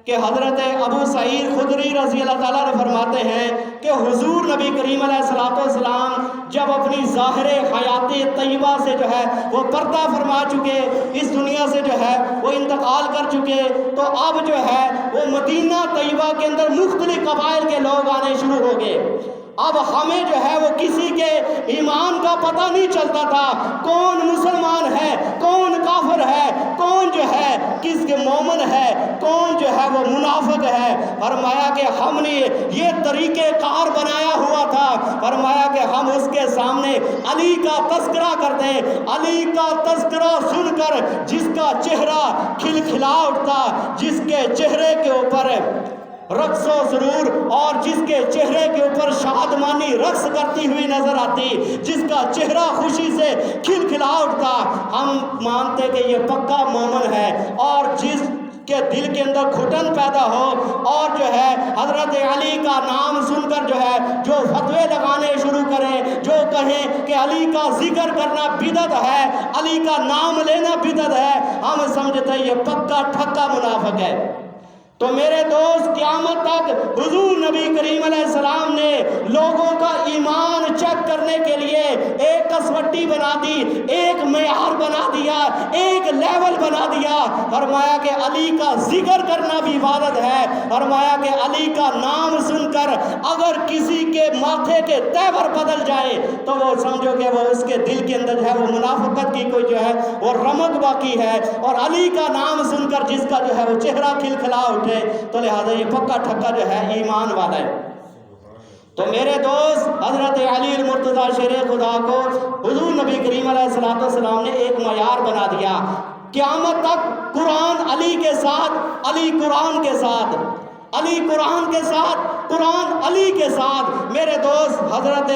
کہ حضرت ابو سعید خدری رضی اللہ تعالیٰ عنہ فرماتے ہیں کہ حضور نبی کریم علیہ السلام جب اپنی ظاہر حیات طیبہ سے جو ہے وہ پردہ فرما چکے، اس دنیا سے جو ہے وہ انتقال کر چکے، تو اب جو ہے وہ مدینہ طیبہ کے اندر مختلف قبائل کے لوگ آنے شروع ہو گئے۔ اب ہمیں جو ہے وہ کسی کے ایمان کا پتہ نہیں چلتا تھا، کون مسلمان ہے، کون کافر ہے، کون جو ہے کس کے مومن ہے، کون جو ہے وہ منافق ہے۔ فرمایا کہ ہم نے یہ طریقہ کار بنایا ہوا تھا، فرمایا کہ ہم اس کے سامنے علی کا تذکرہ کرتے، علی کا تذکرہ سن کر جس کا چہرہ کھلکھلا اٹھتا، جس کے چہرے کے اوپر رقص و سرور اور جس کے چہرے کے اوپر شادمانی رقص کرتی ہوئی نظر آتی، جس کا چہرہ خوشی سے کھلکھلا اٹھتا، ہم مانتے کہ یہ پکا مومن ہے، اور جس کہ دل کے اندر گھٹن پیدا ہو اور جو ہے حضرت علی کا نام سن کر جو ہے جو فتوے لگانے شروع کریں، جو کہیں کہ علی کا ذکر کرنا بدعت ہے، علی کا نام لینا بدعت ہے، ہم سمجھتے ہیں یہ پکا ٹھکا منافق ہے۔ تو میرے دوست قیامت تک حضور نبی کریم علیہ السلام نے لوگوں کا ایمان چیک کرنے کے لیے ایک کسوٹی بنا دی، ایک معیار بنا دیا، ایک لیول بنا دیا۔ فرمایا کہ علی کا ذکر کرنا بھی عبادت ہے، فرمایا کہ علی کا نام سن کر اگر کسی کے ماتھے کے تیور بدل جائے تو وہ سمجھو کہ وہ اس کے دل کے اندر جو ہے وہ منافقت کی کوئی جو ہے وہ رمق باقی ہے، اور علی کا نام سن کر جس کا جو ہے وہ چہرہ کھلکھلا اٹھے تو لہذا یہ پکا ٹھکا جو ہے ایمان والا ہے۔ تو میرے دوست حضرت علی المرتضیٰ شیر خدا کو حضور نبی کریم علیہ السلام نے ایک معیار بنا دیا، قیامت تک قرآن علی کے ساتھ، علی قرآن کے ساتھ، علی قرآن کے ساتھ، قرآن علی کے ساتھ۔ میرے دوست حضرت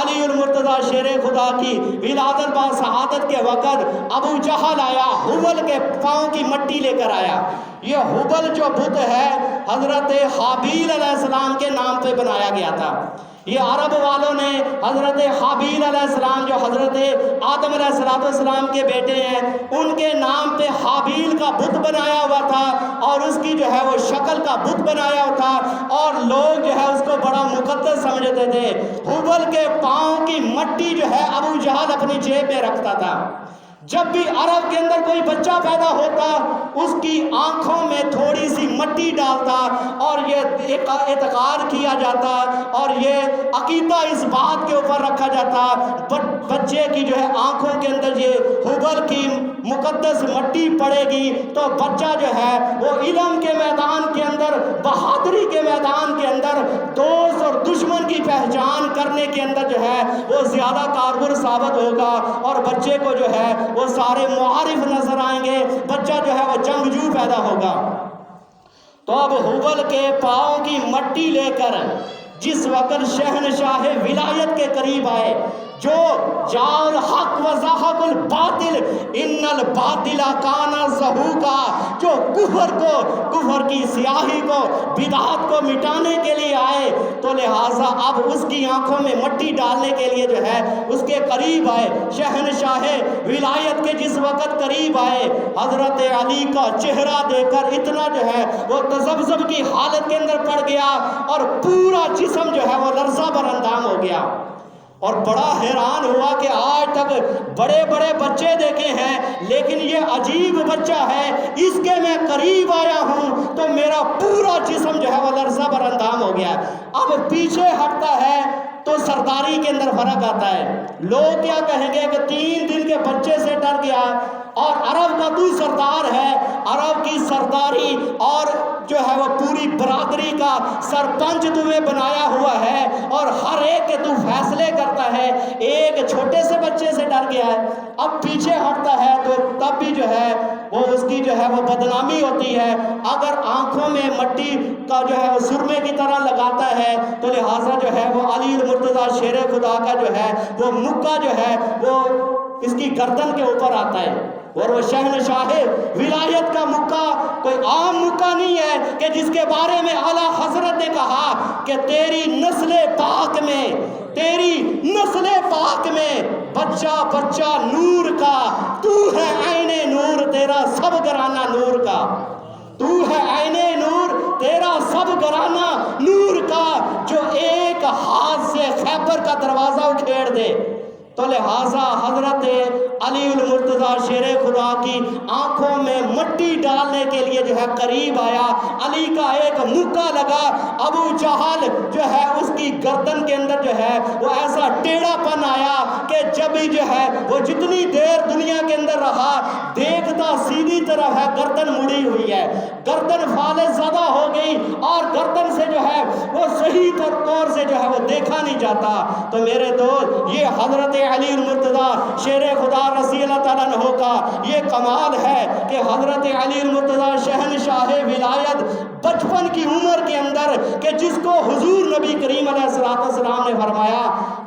علی المرتضیٰ شیر خدا کی ولادت با شہادت کے وقت ابو جہل آیا، حبل کے پاؤں کی مٹی لے کر آیا۔ یہ حبل جو بت ہے حضرت حابیل علیہ السلام کے نام پہ بنایا گیا تھا۔ یہ عرب والوں نے حضرت حابیل علیہ السلام جو حضرت آدم علیہ السلام کے بیٹے ہیں ان کے نام پہ حابیل کا بت بنایا ہوا تھا، اور اس کی جو ہے وہ شکل کا بت بنایا ہوا تھا، اور لوگ جو ہے اس کو بڑا مقدس سمجھتے تھے۔ حبل کے پاؤں کی مٹی جو ہے ابو جہل اپنی جیب میں رکھتا تھا۔ جب بھی عرب کے اندر کوئی بچہ پیدا ہوتا اس کی آنکھوں میں تھوڑی سی مٹی ڈالتا، اور یہ اعتقاد کیا جاتا اور یہ عقیدہ اس بات کے اوپر رکھا جاتا بچے کی جو ہے آنکھوں کے اندر یہ حبل کی مقدس مٹی پڑے گی تو بچہ جو ہے وہ علم کے میدان کے اندر، بہادری کے میدان کے اندر، دوست اور دشمن کی پہچان کرنے کے اندر جو ہے وہ زیادہ کارگر ثابت ہوگا، اور بچے کو جو ہے وہ سارے معارف نظر آئیں گے، بچہ جو ہے وہ جنگجو پیدا ہوگا۔ تو اب حبل کے پاؤں کی مٹی لے کر جس وقت شہنشاہ ولایت کے قریب آئے، جو جاء الحق و زہق الباطل ان الباطل کان زہوقا، جو کفر کی سیاہی کو، بدعات کو مٹانے کے لیے آئے، تو لہٰذا اب اس کی آنکھوں میں مٹی ڈالنے کے لیے جو ہے اس کے قریب آئے۔ شہنشاہ ولایت کے جس وقت قریب آئے، حضرت علی کا چہرہ دیکھ کر اتنا جو ہے وہ تذبذب کی حالت کے اندر پڑ گیا، اور پورا جسم جو ہے وہ لرزہ بر اندام ہو گیا، اور بڑا حیران ہوا کہ آج تک بڑے بڑے بچے دیکھے ہیں لیکن یہ عجیب بچہ ہے، اس کے میں قریب آیا ہوں تو میرا پورا جسم جو ہے وہ لرزہ بر اندام ہو گیا۔ اب پیچھے ہٹتا ہے تو سرداری کے اندر فرق آتا ہے، لوگ کیا کہیں گے کہ 3 دن کے بچے سے ڈر گیا، اور عرب کا تو سردار ہے، عرب کی سرداری اور جو ہے وہ پوری برادری کا سرپنچ تمہیں بنایا ہوا ہے، اور ہر ایک کے تو فیصلے کرتا ہے، ایک چھوٹے سے بچے سے ڈر گیا ہے۔ اب پیچھے ہٹتا ہے تو تب بھی جو ہے وہ اس کی جو ہے وہ بدنامی ہوتی ہے، اگر آنکھوں میں مٹی کا جو ہے وہ سرمے کی طرح لگاتا ہے تو لہٰذا جو ہے وہ علی المرتضیٰ شیر خدا کا جو ہے وہ مکہ جو ہے وہ اس کی گردن کے اوپر آتا ہے، اور وہ شہنشاہ ولایت کا مکہ کوئی عام مکہ نہیں ہے کہ جس کے بارے میں اعلیٰ حضرت نے کہا کہ تیری نسل پاک میں، تیری نسل پاک میں بچہ بچہ نور کا، تو ہے عین نور تیرا سب گرانہ نور کا، تو ہے عین نور تیرا سب گرانہ نور کا، جو ایک ہاتھ سے خیبر کا دروازہ اکھیڑ دے۔ تو لہٰذا حضرت علی المرتضیٰ شیر خدا کی آنکھوں میں مٹی ڈالنے کے لیے جو ہے قریب آیا، علی کا ایک مکہ لگا، ابو جہل جو ہے اس کی گردن کے اندر جو ہے وہ ایسا ٹیڑھا پن آیا کہ جب ہی جو ہے وہ جتنی دیر دنیا کے اندر رہا دیکھتا سیدھی طرف ہے گردن مڑی ہوئی ہے، گردن فالج زدہ ہو گئی، اور گردن سے جو ہے وہ صحیح طور سے جو ہے وہ دیکھا نہیں جاتا۔ تو میرے دوست یہ حضرت علی المرتضیٰ شیر خدا رضی اللہ تعالیٰ عنہ کا یہ کمال ہے کہ حضرت علی المرتضیٰ شہنشاہ ولایت بچپن کی عمر کے اندر کہ جس کو حضور نبی کریم علیہ السلام نے فرمایا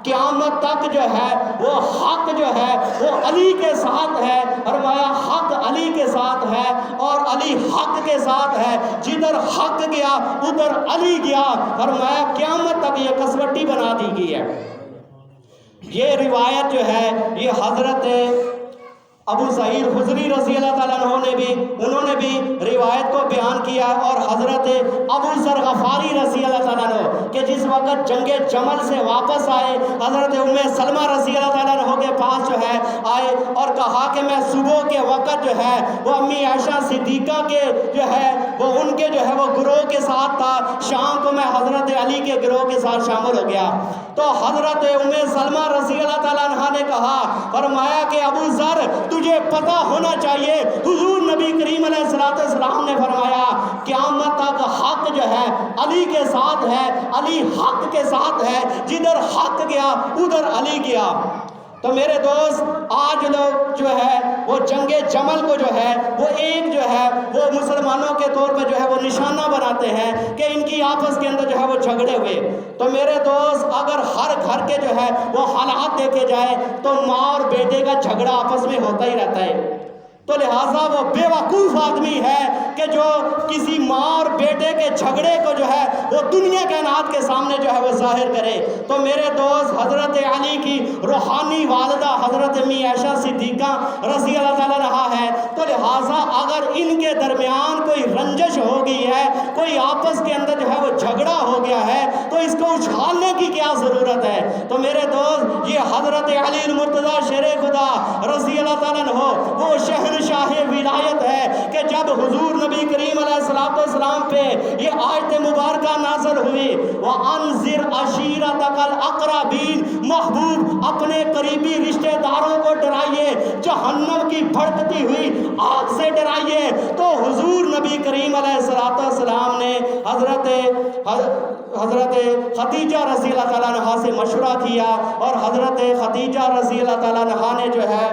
قیامت تک جو ہے وہ حق جو ہے وہ علی کے ساتھ ہے. فرمایا حق علی کے ساتھ ہے اور علی حق کے ساتھ ہے. جدھر حق گیا ادھر علی گیا. فرمایا قیامت تک یہ کسوٹی بنا دی گئی ہے. یہ روایت جو ہے یہ حضرت ابو سعید خدری رضی اللہ تعالیٰ انہوں نے بھی روایت کو بیان کیا. اور حضرت ابو ذر غفاری رضی اللہ تعالیٰ عنہ کہ جس وقت جنگ جمل سے واپس آئے حضرت ام سلمہ رضی اللہ تعالیٰ عنہ کے پاس جو ہے آئے اور کہا کہ میں صبح کے وقت جو ہے وہ امی عائشہ صدیقہ کے جو ہے وہ ان کے جو ہے وہ گروہ کے ساتھ تھا. شام کو میں حضرت علی کے گروہ کے ساتھ شامل ہو گیا. تو حضرت ام سلمہ رضی اللہ تعالیٰ عنہ نے کہا, فرمایا کہ ابو ذر تجھے پتہ ہونا چاہیے حضور نبی کریم علیہ السلام نے فرمایا قیامت تک حق جو ہے علی کے ساتھ ہے, علی حق کے ساتھ ہے, جدھر حق گیا ادھر علی گیا. تو میرے دوست آج لوگ جو ہے وہ جنگ جمل کو جو ہے وہ ایک جو ہے وہ مسلمانوں کے طور پہ جو ہے وہ نشانہ بناتے ہیں کہ ان کی آپس کے اندر جو ہے وہ جھگڑے ہوئے. تو میرے دوست اگر ہر گھر کے جو ہے وہ حالات دیکھے جائے تو ماں اور بیٹے کا جھگڑا آپس میں ہوتا ہی رہتا ہے. تو لہٰذا وہ بے وقوف آدمی ہے کہ جو کسی ماں اور بیٹے کے جھگڑے کو جو ہے وہ دنیا کائنات کے سامنے جو ہے وہ ظاہر کرے. تو میرے دوست حضرت علی کی روحانی والدہ حضرت امی عائشہ صدیقہ رضی اللہ تعالیٰ عنہا ہے. تو لہٰذا اگر ان کے درمیان کوئی رنجش ہو گئی ہے, کوئی آپس کے اندر جو ہے وہ جھگڑا ہو گیا ہے, تو اس کو اچھالنے کی کیا ضرورت ہے. تو میرے دوست یہ حضرت علی المرتضیٰ شیر خدا رضی اللہ تعالیٰ عنہ وہ شاہ ولایت ہے کہ جب حضور نبی کریم علیہ السلام پہ یہ آیت مبارکہ نازل ہوئی وَأَنذِرْ عَشِيرَتَكَ الْأَقْرَبِينَ, محبوب اپنے قریبی رشتہ داروں کو ڈرائیے, جہنم کی بھڑکتی ہوئی آگ سے ڈرائیے. تو حضور نبی کریم علیہ السلام نے حضرت خدیجہ رضی اللہ تعالیٰ عنہا سے مشورہ کیا اور حضرت خدیجہ رضی اللہ تعالیٰ عنہا نے جو ہے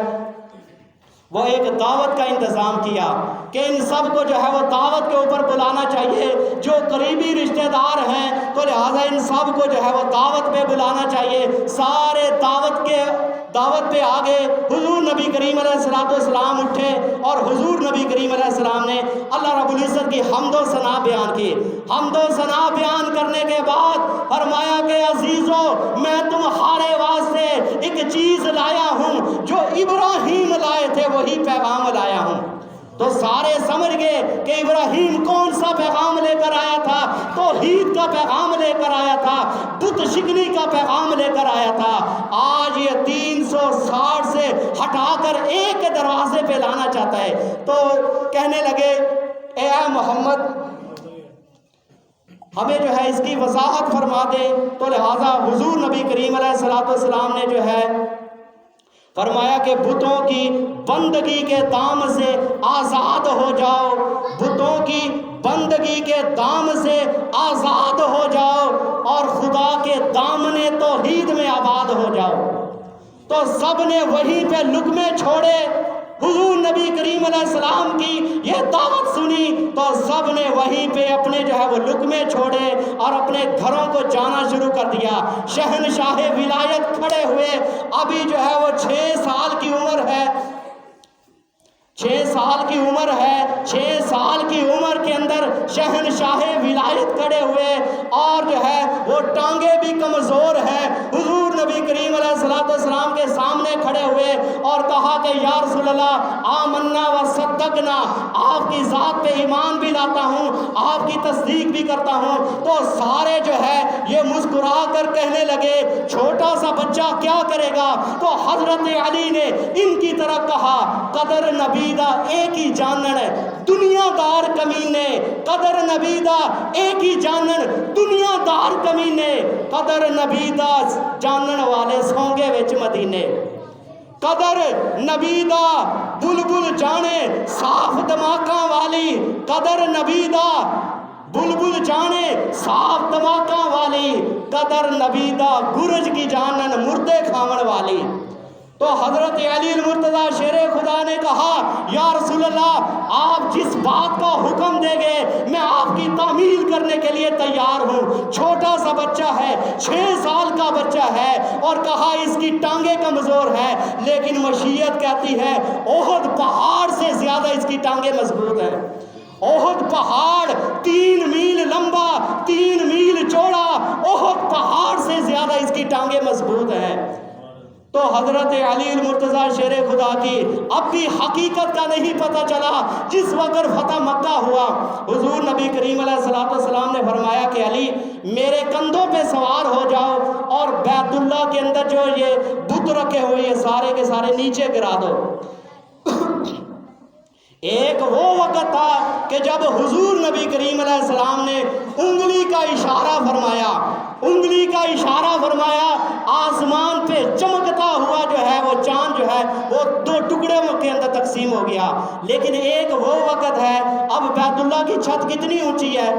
وہ ایک دعوت کا انتظام کیا کہ ان سب کو جو ہے وہ دعوت کے اوپر بلانا چاہیے. جو قریبی رشتہ دار ہیں تو لہٰذا ان سب کو جو ہے وہ دعوت پہ بلانا چاہیے. سارے دعوت پہ آگے حضور نبی کریم علیہ السلام اٹھے اور حضور نبی کریم علیہ السلام نے اللہ رب العزت کی حمد و ثنا بیان کی. حمد و ثنا بیان کرنے کے بعد فرمایا کہ عزیزو میں تمہارے واسطے ایک چیز لایا ہوں, جو ابراہیم لائے تھے وہی پیغام لایا ہوں. تو سارے سمجھ گئے کہ ابراہیم کون سا پیغام لے کر آیا تھا, توحید کا پیغام لے کر آیا تھا, بت شکنی کا پیغام لے کر آیا تھا. آج یہ 360 سے ہٹا کر ایک دروازے پہ لانا چاہتا ہے. تو کہنے لگے اے محمد ہمیں جو ہے اس کی وضاحت فرما دے. تو لہٰذا حضور نبی کریم علیہ السلام نے جو ہے فرمایا کہ بتوں کی بندگی کے دام سے آزاد ہو جاؤ, بتوں کی بندگی کے دام سے آزاد ہو جاؤ اور خدا کے دامن توحید میں آباد ہو جاؤ. تو سب نے وہیں پہ لقمے چھوڑے. حضور نبی کریم علیہ السلام کی یہ دعوت سنی تو سب نے وہیں پہ اپنے جو ہے وہ لقمے چھوڑے اور اپنے گھروں کو جانا شروع کر دیا. شہنشاہ ولایت کھڑے ہوئے, ابھی جو ہے وہ 6 سال کی عمر ہے, 6 سال کی عمر ہے. 6 سال کی عمر کے اندر شہنشاہ ولایت کھڑے ہوئے اور جو ہے وہ ٹانگیں بھی کمزور ہیں. حضور نبی کریم علیہ السلام کے سامنے کھڑے ہوئے اور کہا کہ یا رسول اللہ آمنا و صدقنا, آپ کی ذات پہ ایمان بھی لاتا ہوں, آپ کی تصدیق بھی کرتا ہوں. تو سارے جو ہے یہ مسکرا کر کہنے لگے چھوٹا سا بچہ کیا کرے گا. تو حضرت علی نے ان کی طرح کہا قدر نبی دا ایک ہی جانن دنیا دار کمینے, قدر نبی دا ایک ہی جانن دنیا دار کمینے, قدر نبی دا جانن والے سونگے وچ مدینے, قدر نبی دا بلبل جانے صاف دماغاں والی, قدر نبی دا بلبل جانے صاف دماغاں والی, قدر نبی دا گرج کی جانن مردے کھاون والی. تو حضرت علی المرتضیٰ شیر خدا نے کہا یا رسول اللہ آپ جس بات کا حکم دیں گے میں آپ کی تعمیل کرنے کے لیے تیار ہوں. چھوٹا سا بچہ ہے, 6 سال کا بچہ ہے, اور کہا اس کی ٹانگیں کمزور ہیں, لیکن مشیت کہتی ہے احد پہاڑ سے زیادہ اس کی ٹانگیں مضبوط ہیں. احد پہاڑ 3 میل لمبا 3 میل چوڑا, احد پہاڑ سے زیادہ اس کی ٹانگیں مضبوط ہیں. تو حضرت علی المرتضیٰ شیر خدا کی اب بھی حقیقت کا نہیں پتہ چلا. جس وقت فتح مکہ ہوا, حضور نبی کریم علیہ السلام نے فرمایا کہ علی میرے کندھوں پہ سوار ہو جاؤ اور بیت اللہ کے اندر جو یہ بت رکھے ہوئے یہ سارے کے سارے نیچے گرا دو. ایک وہ وقت تھا کہ جب حضور نبی کریم علیہ السلام نے انگلی کا اشارہ فرمایا, انگلی کا اشارہ فرمایا, آسمان پہ چمکتا ہوا جو ہے وہ چاند جو ہے وہ 2 ٹکڑوں کے اندر تقسیم ہو گیا. لیکن ایک وہ وقت ہے, اب بیت اللہ کی چھت کتنی اونچی ہے,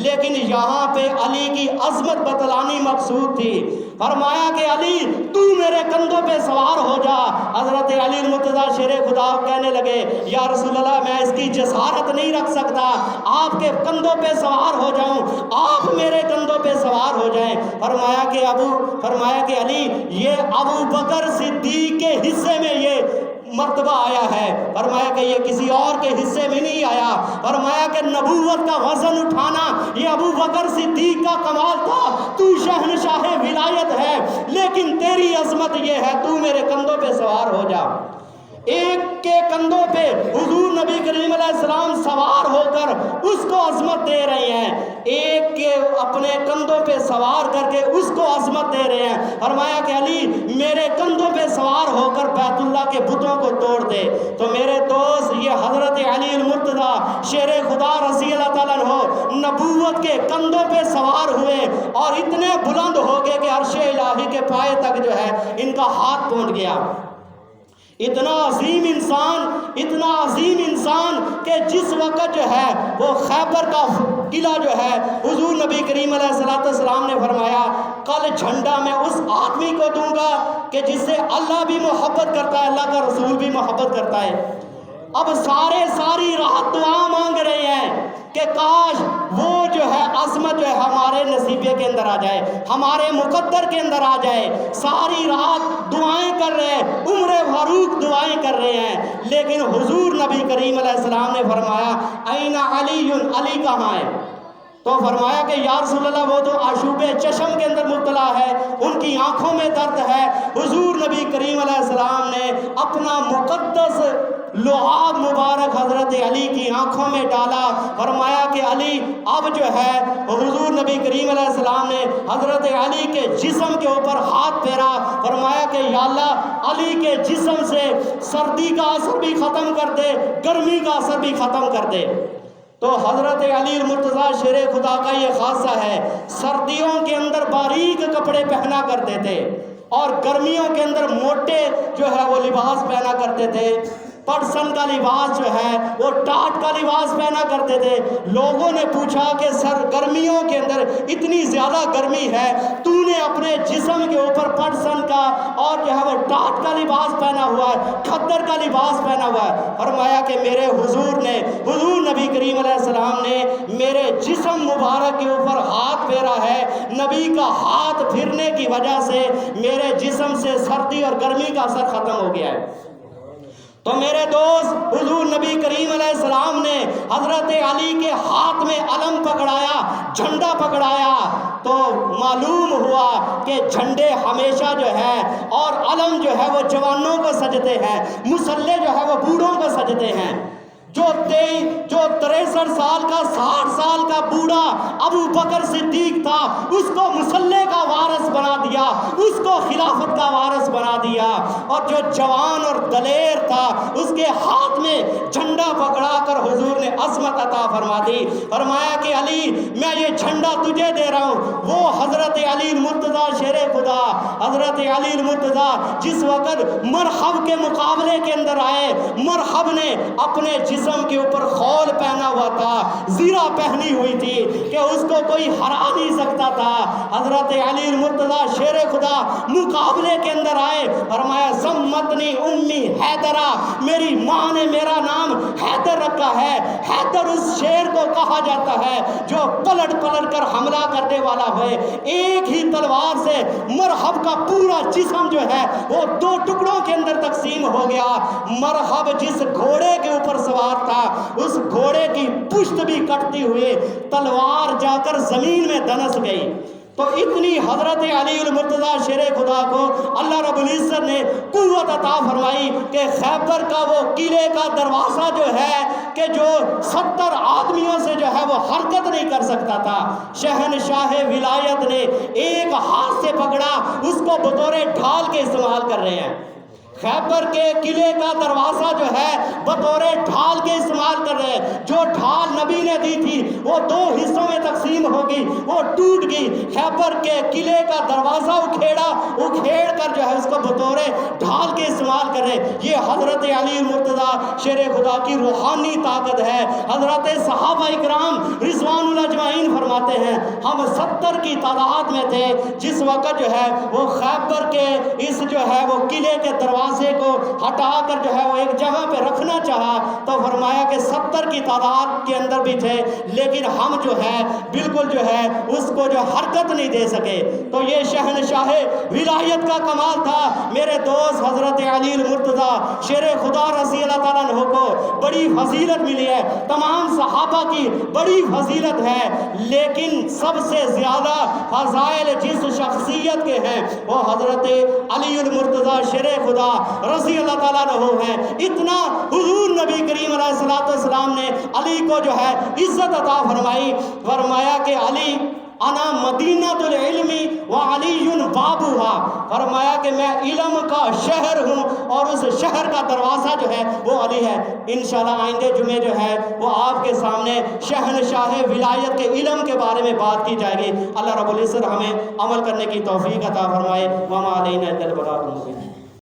لیکن یہاں پہ علی کی عظمت بتلانی مقصود تھی. فرمایا کہ علی تو میرے کندھوں پہ سوار ہو جا. حضرت علی المرتضیٰ شیر خدا کہنے لگے یا رسول اللہ میں اس کی جسارت نہیں رکھ سکتا, آپ کے کندھوں پہ سوار ہو جاؤں, آپ میرے کندھوں پہ سوار ہو جائیں. فرمایا کہ علی یہ ابو بکر صدیق کے حصے میں یہ مرتبہ آیا ہے. فرمایا کہ یہ کسی اور کے حصے میں نہیں آیا. فرمایا کہ نبوت کا وزن اٹھانا یہ ابو بکر صدیق کا کمال تھا. تو شہنشاہ ولایت ہے, لیکن تیری عظمت یہ ہے تو میرے کندھوں پہ سوار ہو جا. ایک کے کندھوں پہ حضور نبی کریم علیہ السلام سوار ہو کر اس کو عظمت دے رہے ہیں, ایک کے اپنے کندھوں پہ سوار کر کے اس کو عظمت دے رہے ہیں. فرمایا کہ علی میرے کندھوں پہ سوار ہو کر بیت اللہ کے بتوں کو توڑ دے. تو میرے دوست یہ حضرت علی المرتضیٰ شیر خدا رضی اللہ تعالیٰ عنہ نبوت کے کندھوں پہ سوار ہوئے اور اتنے بلند ہو گئے کہ عرش الہی کے پائے تک جو ہے ان کا ہاتھ پہنچ گیا. اتنا عظیم انسان کہ جس وقت جو ہے وہ خیبر کا قلعہ جو ہے حضور نبی کریم علیہ السلام نے فرمایا کل جھنڈا میں اس آدمی کو دوں گا کہ جس سے اللہ بھی محبت کرتا ہے, اللہ کا رسول بھی محبت کرتا ہے. اب ساری رات دعا مانگ رہے ہیں کہ کاش وہ جو ہے عظمت جو ہے ہمارے نصیبے کے اندر آ جائے, ہمارے مقدر کے اندر آ جائے. ساری رات دعائیں کر رہے ہیں, عمر فاروق دعائیں کر رہے ہیں, لیکن حضور نبی کریم علیہ السلام نے فرمایا این علی, علی کہاں ہے؟ تو فرمایا کہ یا رسول اللہ وہ تو آشوب چشم کے اندر مبتلا ہے, ان کی آنکھوں میں درد ہے. حضور نبی کریم علیہ السلام نے اپنا مقدس لعاب مبارک حضرت علی کی آنکھوں میں ڈالا. فرمایا کہ علی اب جو ہے حضور نبی کریم علیہ السلام نے حضرت علی کے جسم کے اوپر ہاتھ پھیرا. فرمایا کہ یا اللہ علی کے جسم سے سردی کا اثر بھی ختم کر دے, گرمی کا اثر بھی ختم کر دے. تو حضرت علی المرتضیٰ شیر خدا کا یہ خاصہ ہے, سردیوں کے اندر باریک کپڑے پہنا کرتے تھے اور گرمیوں کے اندر موٹے جو ہے وہ لباس پہنا کرتے تھے. پٹسن کا لباس جو ہے وہ ٹاٹ کا لباس پہنا کرتے تھے. لوگوں نے پوچھا کہ سر گرمیوں کے اندر اتنی زیادہ گرمی ہے, تو نے اپنے جسم کے اوپر پٹسن کا اور جو ہے وہ ٹاٹ کا لباس پہنا ہوا ہے, کھدر کا لباس پہنا ہوا ہے. فرمایا کہ میرے حضور نبی کریم علیہ السلام نے میرے جسم مبارک کے اوپر ہاتھ پھیرا ہے. نبی کا ہاتھ پھرنے کی وجہ سے میرے جسم سے سردی اور گرمی کا اثر ختم ہو گیا ہے. تو میرے دوست حضور نبی کریم علیہ السلام نے حضرت علی کے ہاتھ میں علم پکڑایا, جھنڈا پکڑایا, تو معلوم ہوا کہ جھنڈے ہمیشہ جو ہے اور علم جو ہے وہ جوانوں کو سجتے ہیں, مسلح جو ہے وہ بوڑھوں کو سجتے ہیں. جو 63 سال کا 60 سال کا بوڑھا ابو بکر صدیق تھا اس کو مسلح کا وارث بنا دیا, اس کو خلافت کا وارث بنا دیا. اور جو جوان اور دلیر تھا اس کے ہاتھ میں جھنڈا پکڑا کر حضور نے عظمت عطا فرما دی. فرمایا کہ علی میں یہ جھنڈا تجھے دے رہا ہوں. وہ حضرت علی المرتضیٰ شیر خدا, حضرت علی المرتضیٰ جس وقت مرحب کے مقابلے کے اندر آئے, مرحب نے اپنے جسم کے اوپر خول پہنا ہوا تھا، زیرہ پہنی ہوئی تھی کہ اس کو کوئی ہرا نہیں سکتا تھا۔ حضرت علی المرتضیٰ شیر خدا مقابلے کے اندر آئے، فرمایا سمتنی امی حیدرہ، میری ماں نے میرا نام حیدر رکھا ہے۔ حیدر اس شیر کو کہا جاتا ہے جو پلٹ پلٹ کر حملہ کرنے والا ہوئے، ایک ہی تلوار سے مرحب کا پورا جسم جو ہے وہ دو ٹکڑوں کے اندر تقسیم ہو گیا۔ مرحب جس گھوڑے کے اوپر سوار تھا اس گھوڑے کی پشت بھی کٹتی ہوئی تلوار جا کر زمین میں دنس گئی۔ تو اتنی حضرت علی المرتضیٰ شیر خدا کو اللہ رب العزت نے قوت عطا فرمائی کہ خیبر کا وہ قلعے کا دروازہ جو ہے کہ جو 70 آدمیوں سے جو ہے وہ حرکت نہیں کر سکتا تھا، شہنشاہ ولایت نے ایک ہاتھ سے پکڑا، اس کو بطور ڈھال کے استعمال کر رہے ہیں۔ خیبر کے قلعے کا دروازہ جو ہے بطور ڈھال کے استعمال کر رہے ہیں۔ جو ڈھال نبی نے دی تھی وہ دو حصوں میں تقسیم ہوگی، وہ ٹوٹ گئی۔ خیبر کے قلعے کا دروازہ اکھیڑ کر جو ہے اس کو بطور ڈھال کے استعمال کر رہے ہیں۔ یہ حضرت علی المرتضیٰ شیر خدا کی روحانی طاقت ہے۔ حضرت صحابہ اکرام رضوان اللہ اجمعین فرماتے ہیں ہم 70 کی تعداد میں تھے جس وقت جو ہے وہ خیبر کے اس جو ہے وہ قلعے کے دروازے کو ہٹا کر جو ہے وہ ایک جگہ پہ رکھنا چاہا، تو فرمایا کہ 70 کی تعداد کے اندر بھی تھے لیکن ہم جو ہے بالکل جو ہے اس کو جو حرکت نہیں دے سکے۔ تو یہ شہنشاہ ولایت کا کمال تھا میرے دوست۔ حضرت علی المرتضیٰ شیر خدا رضی اللہ تعالیٰ عنہ کو بڑی فضیلت ملی ہے، تمام صحابہ کی بڑی فضیلت ہے، لیکن سب سے زیادہ فضائل جس شخصیت کے ہیں وہ حضرت علی المرتضیٰ شیر خدا رضی اللہ تعالیٰ عنہ ہیں۔ اتنا حضور نبی کریم علیہ السلام نے علی کو جو ہے عزت عطا فرمائی، فرمایا کہ علی انا مدینۃ العلم وعلی بابھا، فرمایا کہ میں علم کا شہر ہوں اور اس شہر کا دروازہ جو ہے وہ علی ہے۔ انشاءاللہ آئندے جمعے جو ہے وہ آپ کے سامنے شہنشاہ ولایت کے علم کے بارے میں بات کی جائے گی۔ اللہ رب العزت ہمیں عمل کرنے کی توفیق عطا فرمائے۔ وما علینا الا البلاغ المبین۔